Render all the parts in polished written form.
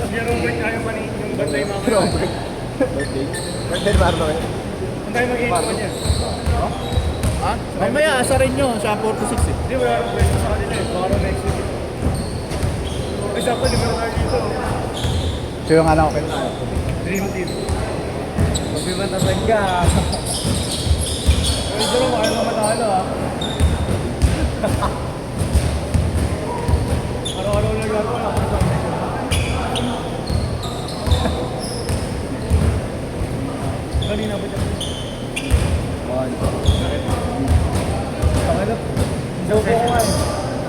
Yung Robert kaya mani, yung bantay mamaya. Robert. Birthday? Birthday ba rin ba? Ang tayo mag-iiwan niya. Ha? Mamaya, asa rin nyo. Siya 4 to 6 eh. Hindi, wala akong pwesto sa kanila eh. Baka next week. Ay, sakto, di ba tayo dito? So yung anak ko kayo tayo. Dream team. Pagbibantasag ka. Pero dito lang, kaya naman matalo ah. Araw-araw lang gano'n wala. Kanina ba dyan? Bobo ko nga eh.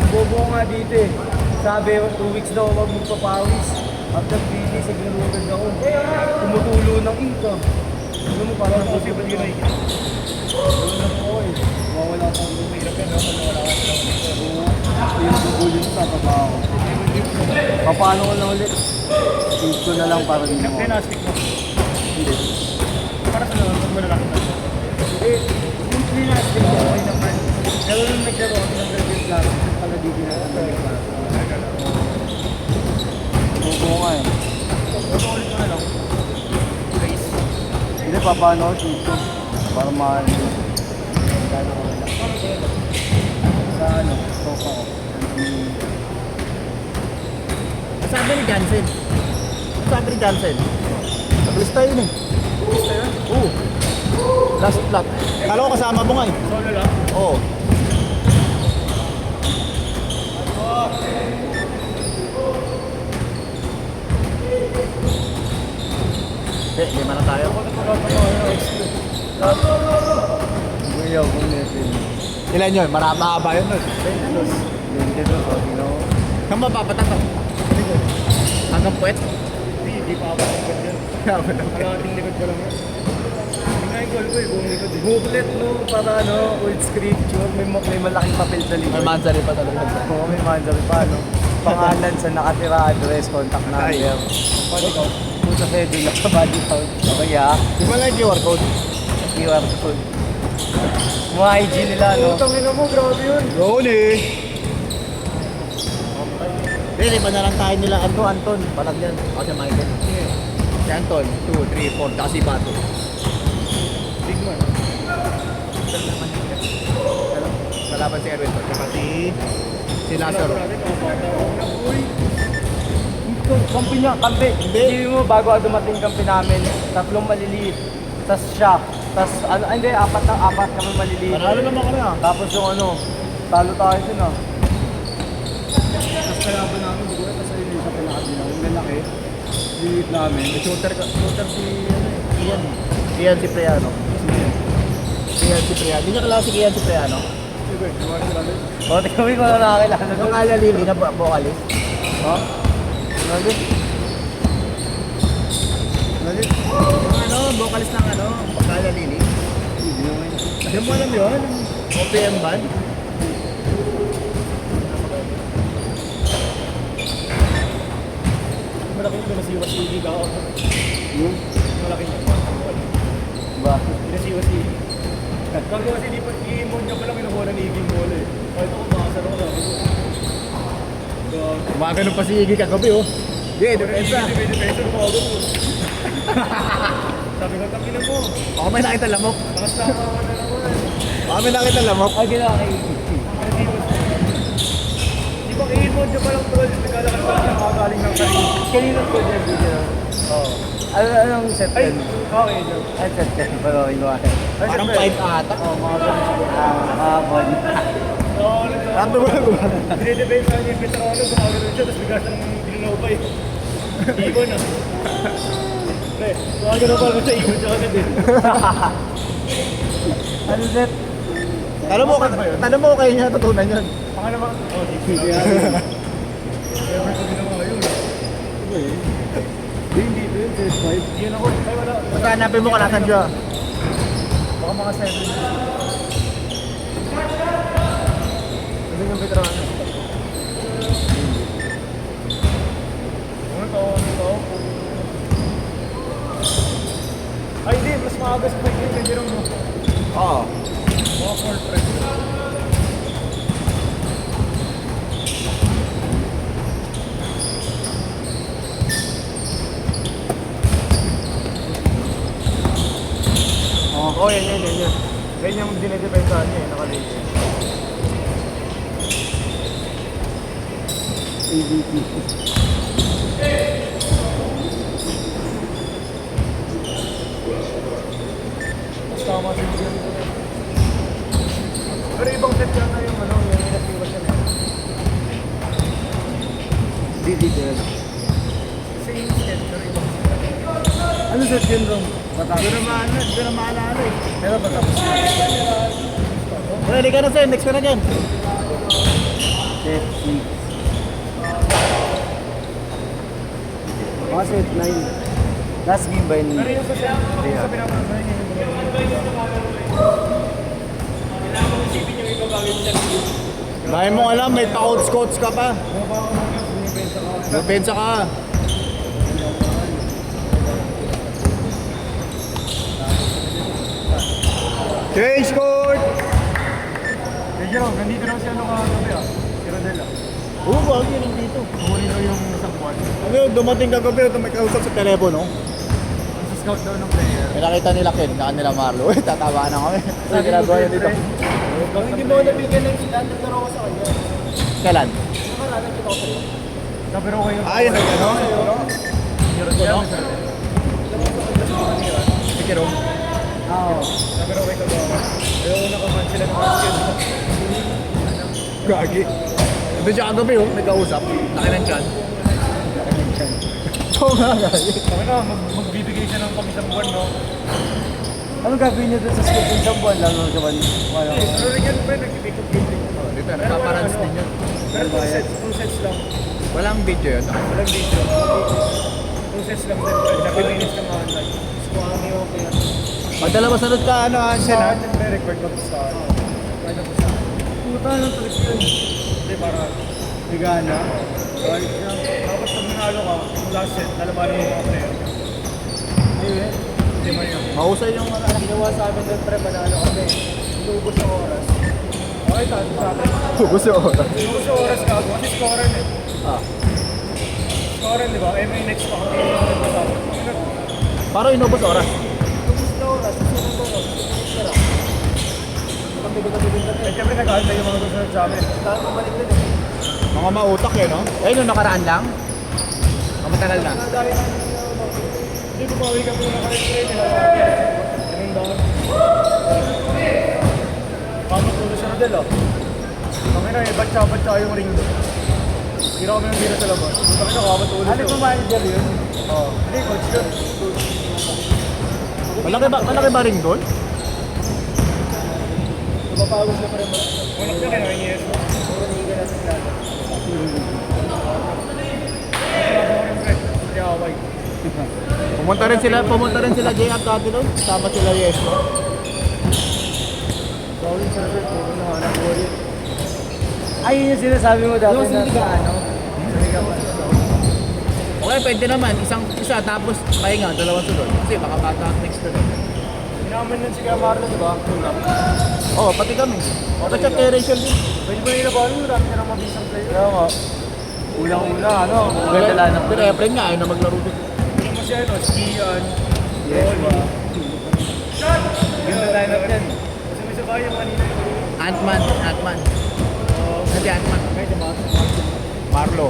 Bobo ko nga dito eh. Sabi, 2 weeks daw ako magpapawis. After 3 days, naglalugad ako. Tumutulo ng ika. Ano mo, parang Kasi ba't yun ay Ano na po eh. Mawala ko ang mahirap yan, no? Pag wala ka sa Oo. Yung bubuli mo, tataba ako. Paano ko na ulit? Feed ko na lang para din mo. Pinastik mo. Hindi. Para sa naman, mo na lang. Eh, yung pinastik ko, okay naman. Pero nung naglaro ako ng service lang, pala di ginagawa pa. Bobo nga eh. Ulit mo na lang. Race. Hindi pa paano ako dito. Para maano. Gano'n ko lang. Sa ano, sofa ko. Sabi ni Jansen. Sabi ni Jansen. Naglista yun eh. Gusto yun? Oo. Last lap. Kala ko kasama mo nga eh. Solo lang. Oo. Lima na tayo. Buyaw kung netin. Ilan yun? Mahaba yun nun. 22, sabi na ako. Kang mapapata to. Hanggang puwet. Hindi pa ako likod yan. Kalating likod ko lang yan. Tingnan yung goal ko eh, buong likod eh. Booklet no, para ano, old scripture. May malaking papel sa May likod. mansari pa talaga. Oo, may mansabi pa, no? Pangalan sa nakatira, address, contact number. Pwede ko. Puta pwede lang sa body count. Okay ah, Di ba lang yung QR code? QR code. Mga IG nila, no? Tangina mo, grabe yun. Yun eh. Hindi, iba na lang tayo nila Anton. Palag yan. Ako si Michael. Si Anton, 2, 3, 4. Tsaka si Bato. Big man. Kalaban si Erwin. Tsaka si Lazaro. Kampi niya, kampi. Hindi mo, bago ako dumating kampi namin, 3 maliliit. Tapos siya. Tapos, ano, hindi, 4 kami maliliit. Panalo naman kami ah. Tapos yung ano, talo tayo dun ah. Tapos kalaban namin, di ko na sa inyo sa pinakabilang. Yung lalaki, liit namin. Shooter si Ian. Ian Cipriano. Ian Cipriano. Hindi niya kalala si Ian Cipriano. Sige, lumayan sila rin. O, tingnan ko na nakakilala Yung Ala Lili na vocalist. Ha? Ano? Yung ano, vocalist ng ano, Ala Lili. Hindi mo alam yun? OPM band. Malaki yung nasiwas si Iggy ako. Malaki yung Ba? nasiwas si Iggy. Gago kasi di pa, i-emote niya pa lang kinukuha ni Iggy yung bola eh. Kahit ako makasar ako lang. Kumakanon pa si Iggy kagabi oh. Hindi, depensa. May depensa ko ako. Sabi ko, tangina mo. Baka may nakita lamok. Takas na ako na naman. Baka may nakita lamok. Ay, ginawa kay Di ba i-emote niya pa lang tol? Naglalakad pa lang siya makagaling ng kanina. Kanina ko dyan video. Oo. Anong set Ay, 10? okay. Ay, set 10. Pero inuwa. Parang 5 ata. Oo, mga ganun. Kahapon. Oo, Sabi mo na gumana. Dinidepensa niya yung Petrolo, gumagano'n siya, tapos bigla siyang dinulaw pa eh. Ibon ah. Pre, gumagano'n pa ako sa ibon siya agad eh. Ano set? Tanong mo kayo niya tutunan yun. Baka naman, oh, sige yan. Never ko ginawa yun. Hindi yun, set 5. Yun ako, ay wala. Basta hanapin mo kalasan siya. Baka mga 7. Ano yung Petrolo? Ano to? Ay, hindi. Mas maaga sa bike yun. Hindi rin mo. Oo. Mga portrait. Oo, yan. Ganyan yung dinedepensahan niya eh, nakalinis. AVP. Mas tama si Miguel. Pero ibang set yata yung ano, yung inatiwas yan eh. Di dito yan. Same set, pero ibang set. Ano set yun, Rom? Hindi na maalala eh. Pero patapos na. Ready ka na sir, next ka na dyan. Set 6. Mga set 9. Last game ba yun? Pero yung sa set, yung sa pinapanood niya, Dahil mo alam, may pa-coach ka pa. Depensa ka. Change court! Eh, Jerome, nandito lang si ano kagabi ah. Si Rodel ah. Oo, wag yun ang dito. Huli daw yung isang buwan. Ano yun, dumating kagabi, may kausap sa telepono. Sa scout daw ng player. May nakita nila Ken, na kanila Marlo. Uy, tatawa na kami. Ano ginagawa niya dito? Hindi mo nabigyan ng sila. Nagtaro ko sa kanya. Kailan? Nakaralan kita ko sa'yo. Pero ko yung... Ah, yun ang gano'n. Si Rodel. Si Kirong. Oo. Pero ko kagawa. Ayaw na kaman sila ng basket. Gagi. Ito siya kagabi, oh, nagkausap. Laki ng chan. Oo nga, gagi. Kami na, magbibigay siya ng pang-isang buwan, no? Anong gagawin niyo doon sa school ng isang buwan lang ng gawan? Pero Rigel pa rin, nag-pick up game din. Dito, nagpaparans din yun. Pero two sets lang. Walang video yun. Walang video. Two sets lang din. Dapat minutes ka mga Squami okay. Pagdala sunod ka, ano, Hansen, ha? May record mag start. Kaya po sa... Puta ng trip yun. Hindi, para... Bigana. Balik niya. Dapat pag nanalo ka, yung last set, lalabanin mo yung mga player. Hindi man yun. Mahusay yung ano. Ginawa sa amin doon, pre, manalo kami. Inubos ng oras. Okay, tayo sa akin. Gusto yung oras. Yung sa oras ka, kasi scorer eh. Ah. Scorer, di ba? Eh, may next pa kami. Parang inubos oras. Inubos na oras. Susunod na oras. Tara. Kami Eh, siyempre nag-aantay yung mga susunod sa amin. Saan ko balik din eh. Mga mautak eh, no? Eh, nung nakaraan lang? Matagal na. Dahil na Hindi ko mawi ka muna kami train nila. Ganun daw. Pamot ulo siya Rodel ah. Kami na eh, batsa yung ring doon. Ginawa kami ng bira sa labas. Kami na kamot ulo Ano siya. ba manager yun? Oo. Hindi, coach yun. Malaki ba ring doon? Lumapagod na pa rin ba? Unak niya kaya nangyayos mo. Puro niga na sa plano. Nakalaban ko rin pre. Hindi away. Pumunta rin sila Jay at Kati doon. Sama sila Yesmo. Sorry sa Robert, puro na anak ko yun. Ay, yun yung sinasabi mo dati na sa ano? Okay, pwede naman. Isa tapos pahinga, dalawang sunod. Kasi baka bata next na doon. Inaman nun si Kuya Marlon, di ba? Tulak. Oo, pati kami. Kasi kay Rachel din. Pwede ba nila ba? Marami ka ng mabisang player. Kaya nga. Ulang-una, ano? Magdala ng Pero Efren nga, ayaw na maglaro din. Hindi mo siya, no? Skian. Yes, ba? Ganda lineup yan. Kasi may sabay yung kanina. Ant-Man. Hindi Ant-Man. Medyo mas. Marlo.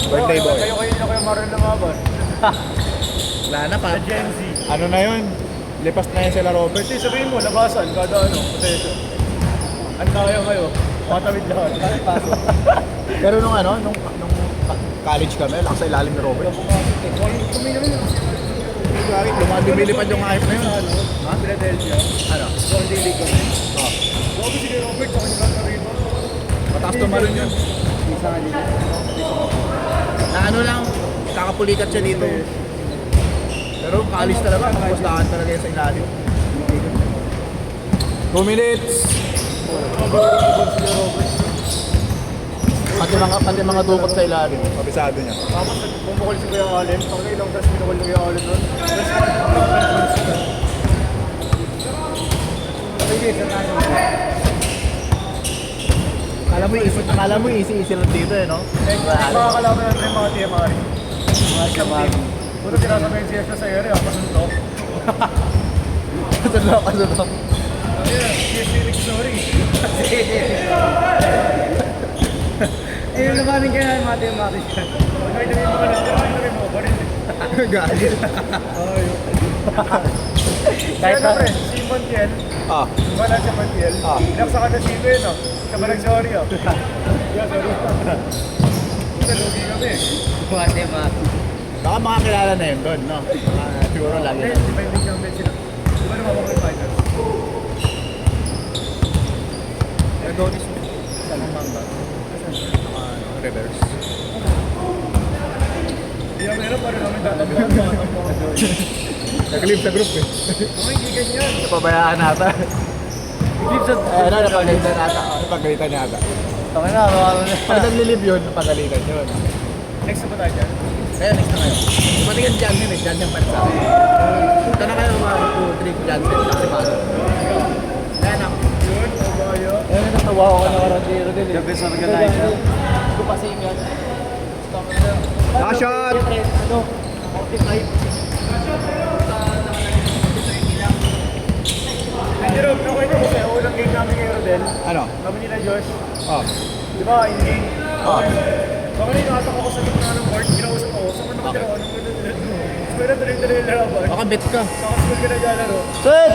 Birthday boy. Kayo na Kuya Marlon lumaban. Wala na pa. Sa Gen Z. Ano na yun? Lipas na yun sila Robert. Pwede sabihin mo, labasan, kada ano, potato. Ang kaya kayo, matawid lahat. Pero nung college kami, lang sa ilalim ni Robert. Kami naman yun. Lumilipad yung hype na yun. Ha? Philadelphia. Ano? Sunday League kami. Grabe si Robert, sa kanya lang rito. Mataas tumalon yun. Isa nga nila. Na ano lang, kakapulikat siya dito. Pero college talaga, kapustahan talaga yan sa ilalim. 2 minutes! Pati mga dukot sa ilalim. Kabisado niya. Tapos bumukol si Kuya Allen. Pag ilang tas pinukol ni Kuya Allen nun. Sige, sa tayo. Akala mo easy lang dito eh, no? Makakalaban natin yung mga TMR. Mga shamami. Puro tinasabihin siya sa area, pasuntok. Kasunok. Ayun, Felix, sorry. Eh, yung labanin kaya ng mathematics ka. Ay, dami mo ka lang. Dami mo pa rin. Gagi. Kahit na pre, si Montiel, Ah. wala si Montiel. Pinaksakan na si Ibe, no? Siya ba nag-sorry, oh? Yeah, sorry. Puta, lugi kami. Mathematics. Baka mga kilala na yun doon, no? Siguro lagi Eh, na. di ba yung big number sila? Di ba naman mga finals? Donis mo. Sa Mamba. Reverse. Hindi na meron, parang namin tatabuhan mo. Nag-leave sa group eh. Oh, hindi ganyan. Napabayaan nata. Clip sa... Napagalitan nata. Napagalitan nata. Taka na, baka na. Pag nag-leave yun, napagalitan yun. Next na ba tayo dyan? Kaya next na kayo. Tumatingin dyan yun eh. Dyan yung pansa. Punta na kayo mga 2-3 dyan. Kasi paano. Kaya na. Yun, kabayo. Eh, natawa ko na karantiro din eh. The best organizer. Ito pa sa inyo. Last shot! Ano? 45. Hindi Rob, nakwento ko sa'yo, unang game namin kay Rodel. Ano? Kami nila Josh. Oh. Di ba, in-game? Oh. Baka na inatak ako sa gitna ng court, ginausap ako, saan ka nakatira ako? Nung gano'n. Pero tuloy-tuloy yung laraban. Baka bet ka. Saka school ka naglalaro. Set!